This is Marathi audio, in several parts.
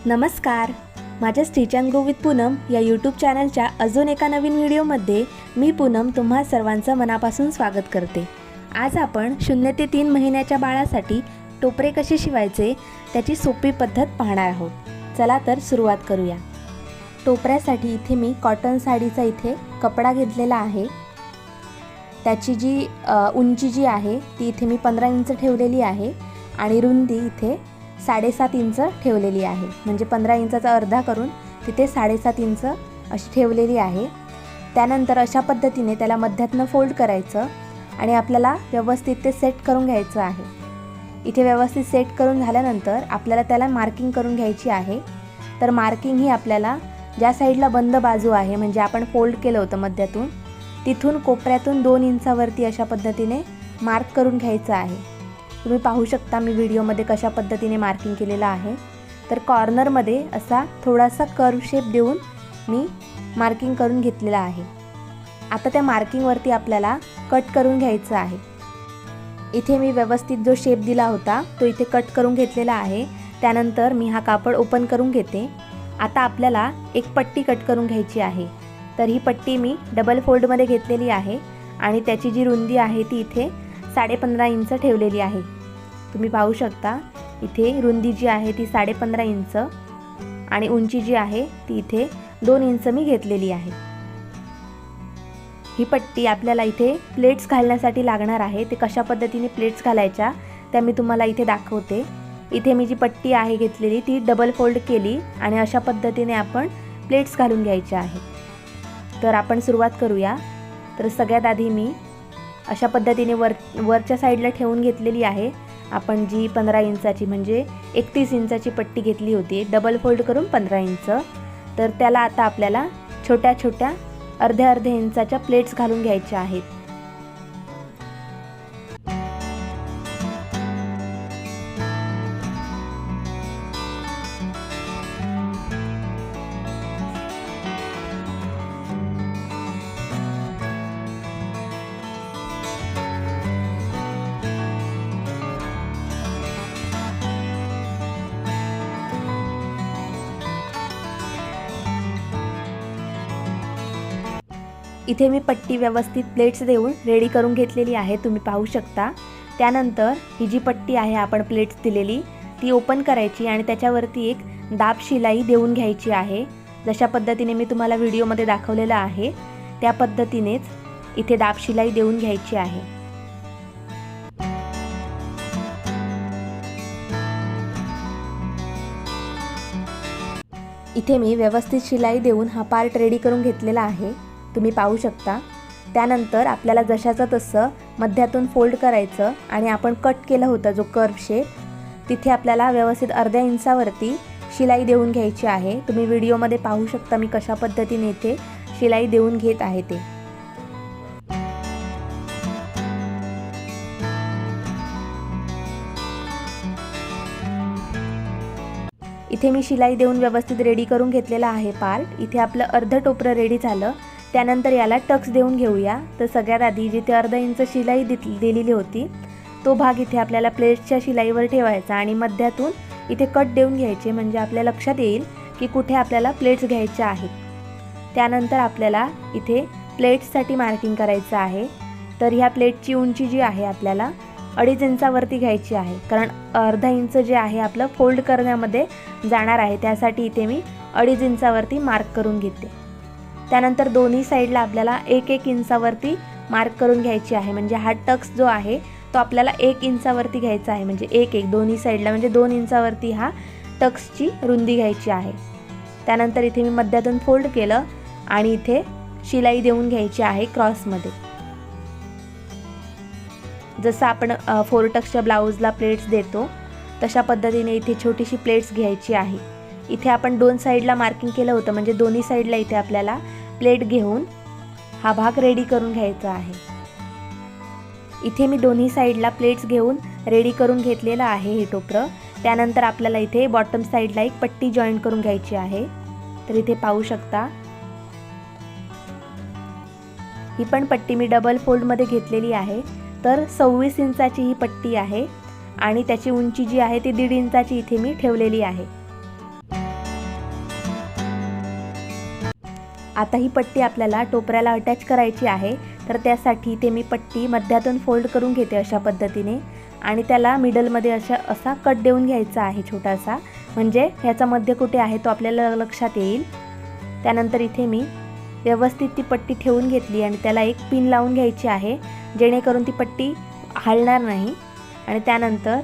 नमस्कार, माझ्या stitch and grow with Poonam या यूट्यूब चॅनलच्या अजून एका नवीन व्हिडिओमध्ये मी पूनम तुम्हा सर्वांचं मनापासून स्वागत करते। आज आपण 0 ते 3 महिन्याच्या बाळासाठी टोपरे कसे शिवायचे त्याची सोपी पद्धत पाहणार आहोत। चला तर सुरुवात करूया। टोपऱ्यासाठी इथे मी कॉटन साडीचा इथे कपडा घेतलेला आहे। त्याची जी उंची जी आहे ती इथे मी 15 इंच ठेवलेली आहे आणि रुंदी इथे 7.5 इंच ठेवलेली आहे। म्हणजे 15 इंचाचा अर्धा करून तिथे 7.5 इंच अशी ठेवलेली आहे। त्यानंतर अशा पद्धतीने त्याला मध्यातून फोल्ड करायचं आणि आपल्याला व्यवस्थित ते सेट करून घ्यायचं आहे। इथे व्यवस्थित सेट करून झाल्यानंतर आपल्याला त्याला मार्किंग करून घ्यायची आहे। तर मार्किंग ही आपल्याला ज्या साईडला बंद बाजू आहे म्हणजे आपण फोल्ड केलं होतं मध्यातून तिथून कोपऱ्यातून 2 इंचावरती अशा पद्धतीने मार्क करून घ्यायचं आहे। तुम्ही पाहू शकता मी व्हिडिओमध्ये कशा पद्धतीने मार्किंग केलेलं आहे। तर कॉर्नरमध्ये असा थोडासा कर्व शेप देऊन मी मार्किंग करून घेतलेला आहे। आता त्या मार्किंगवरती आपल्याला कट करून घ्यायचं आहे। इथे मी व्यवस्थित जो शेप दिला होता तो इथे कट करून घेतलेला आहे। त्यानंतर मी हा कापड ओपन करून घेते। आता आपल्याला एक पट्टी कट करून घ्यायची आहे। तर ही पट्टी मी डबल फोल्डमध्ये घेतलेली आहे आणि त्याची जी रुंदी आहे ती इथे 15.5 इंच ठेवलेली आहे। तुम्ही पाहू शकता इथे रुंदी जी आहे ती 15.5 इंच आणि उंची जी आहे ती इथे 2 इंच मी घेतलेली आहे। ही पट्टी आपल्याला इथे प्लेट्स घालण्यासाठी लागणार आहे। ते कशा पद्धतीने प्लेट्स घालायच्या त्या मी तुम्हाला इथे दाखवते। इथे मी जी पट्टी आहे घेतलेली ती डबल फोल्ड केली आणि अशा पद्धतीने आपण प्लेट्स घालून घ्यायच्या आहे। तर आपण सुरुवात करूया। तर सगळ्यात आधी मी अशा पद्धतीने वरच्या साईडला ठेवून घेतलेली आहे। आपण जी 15 इंचाची म्हणजे 31 इंचाची पट्टी घेतली होती डबल फोल्ड करून 15 इंच। तर त्याला आता आपल्याला छोट्या छोट्या अर्ध्या इंचाच्या प्लेट्स घालून घ्यायच्या आहेत। इथे मी पट्टी व्यवस्थित प्लेट्स देऊन रेडी करून घेतलेली आहे, तुम्ही पाहू शकता। त्यानंतर ही जी पट्टी आहे आपण प्लेट्स दिलेली ती ओपन करायची आणि त्याच्यावरती एक दाब शिलाई देऊन घ्यायची आहे। जशा पद्धतीने मी तुम्हाला व्हिडिओमध्ये दाखवलेलं आहे त्या पद्धतीनेच इथे दाब शिलाई देऊन घ्यायची आहे। इथे मी व्यवस्थित शिलाई देऊन हा पार्ट रेडी करून घेतलेला आहे, तुम्ही पाहू शकता। त्यानंतर आपल्याला जशाचं तसं मध्यातून फोल्ड करायचं आणि आपण कट केलं होतं जो कर्व शेप तिथे आपल्याला व्यवस्थित अर्ध्या इंचावरती शिलाई देऊन घ्यायची आहे। तुम्ही व्हिडिओमध्ये पाहू शकता मी कशा पद्धतीने इथे शिलाई देऊन घेत आहे ते। इथे मी शिलाई देऊन व्यवस्थित रेडी करून घेतलेला आहे पार्ट। इथे आपलं अर्ध टोपरं रेडी झालं। त्यानंतर याला टक्स देऊन घेऊया। तर सगळ्यात आधी जिथे अर्धा इंच शिलाई दिलेली होती तो भाग इथे आपल्याला प्लेट्सच्या शिलाईवर ठेवायचा आणि मध्यातून इथे कट देऊन घ्यायचे म्हणजे आपल्या लक्षात येईल की कुठे आपल्याला प्लेट्स घ्यायच्या आहेत। त्यानंतर आपल्याला इथे प्लेट्ससाठी मार्किंग करायचं आहे। तर ह्या प्लेटची उंची जी आहे आपल्याला 2.5 इंचावरती घ्यायची आहे, कारण अर्धा इंच जे आहे आपलं फोल्ड करण्यामध्ये जाणार आहे, त्यासाठी इथे मी 2.5 इंचावरती मार्क करून घेते। त्यानंतर दोन्ही साईडला आपल्याला 1-1 इंचावरती मार्क करून घ्यायची आहे। म्हणजे हा टक्स जो आहे तो आपल्याला 1 इंचावरती घ्यायचा आहे। म्हणजे 1-1 दोन्ही साईडला म्हणजे 2 इंचावरती हा टक्सची रुंदी घ्यायची आहे। त्यानंतर इथे मी मध्यातून फोल्ड केलं आणि इथे शिलाई देऊन घ्यायची आहे क्रॉसमध्ये। जसं आपण 4 टक्सच्या ब्लाऊजला प्लेट्स देतो तशा पद्धतीने इथे छोटीशी प्लेट्स घ्यायची आहे। इथे आपण 2 साईडला मार्किंग केलं होतं म्हणजे दोन्ही साईडला इथे आपल्याला प्लेट घेऊन हा भाग रेडी करून घ्यायचा आहे। इथे मी दोन्ही साईडला प्लेट्स घेऊन रेडी करून घेतलेलं आहे हे टोपरं। त्यानंतर आपल्याला इथे बॉटम साईडला एक पट्टी जॉईंट करून घ्यायची आहे। तर इथे पाहू शकता ही पण पट्टी मी डबल फोल्डमध्ये घेतलेली आहे। तर 26 इंचाची ही पट्टी आहे आणि त्याची उंची जी आहे ती 1.5 इंचाची इथे मी ठेवलेली आहे। आता ही पट्टी आपल्याला टोपऱ्याला अटॅच करायची आहे, तर त्यासाठी ते मी पट्टी मध्यातून फोल्ड करून घेते अशा पद्धतीने आणि त्याला मिडलमध्ये असा कट देऊन घ्यायचा आहे छोटासा, म्हणजे ह्याचा मध्य कुठे आहे तो आपल्याला लक्षात येईल। त्यानंतर इथे मी व्यवस्थित ती पट्टी ठेवून घेतली आणि त्याला एक पिन लावून घ्यायची आहे, जेणेकरून ती पट्टी हलणार नाही। आणि त्यानंतर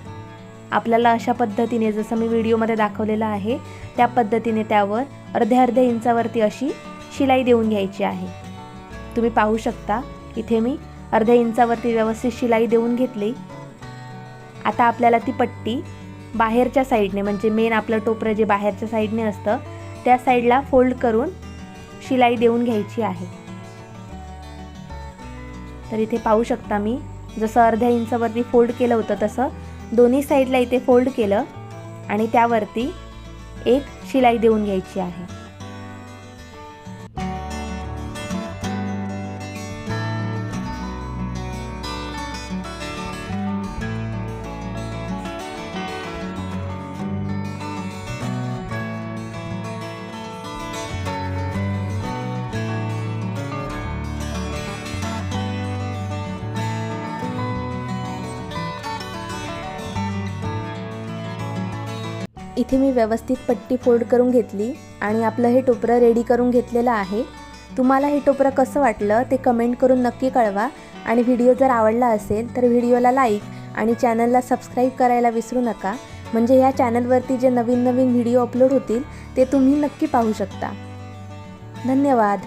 आपल्याला अशा पद्धतीने जसं मी व्हिडिओमध्ये दाखवलेलं आहे त्या पद्धतीने त्यावर अर्ध्या इंचावरती अशी शिलाई देऊन घ्यायची आहे। तुम्ही पाहू शकता इथे मी अर्ध्या इंचावरती व्यवस्थित शिलाई देऊन घेतली। आता आपल्याला ती पट्टी बाहेरच्या साईडने, म्हणजे मेन आपलं टोपरं जे बाहेरच्या साईडने असतं त्या साईडला फोल्ड करून शिलाई देऊन घ्यायची आहे। तर इथे पाहू शकता मी जसं अर्ध्या इंचावरती फोल्ड केलं होतं तसं दोन्ही साईडला इथे फोल्ड केलं आणि त्यावरती एक शिलाई देऊन घ्यायची आहे। इथे मी व्यवस्थित पट्टी फोल्ड करून घेतली आणि आपलं हे टोपरं रेडी करून घेतलेलं आहे। तुम्हाला हे टोपरं कसं वाटलं ते कमेंट करून नक्की कळवा आणि व्हिडिओ जर आवडला असेल तर व्हिडिओला लाईक आणि चॅनलला सबस्क्राईब करायला विसरू नका, म्हणजे या चॅनलवरती जे नवीन व्हिडिओ अपलोड होतील ते तुम्ही नक्की पाहू शकता। धन्यवाद।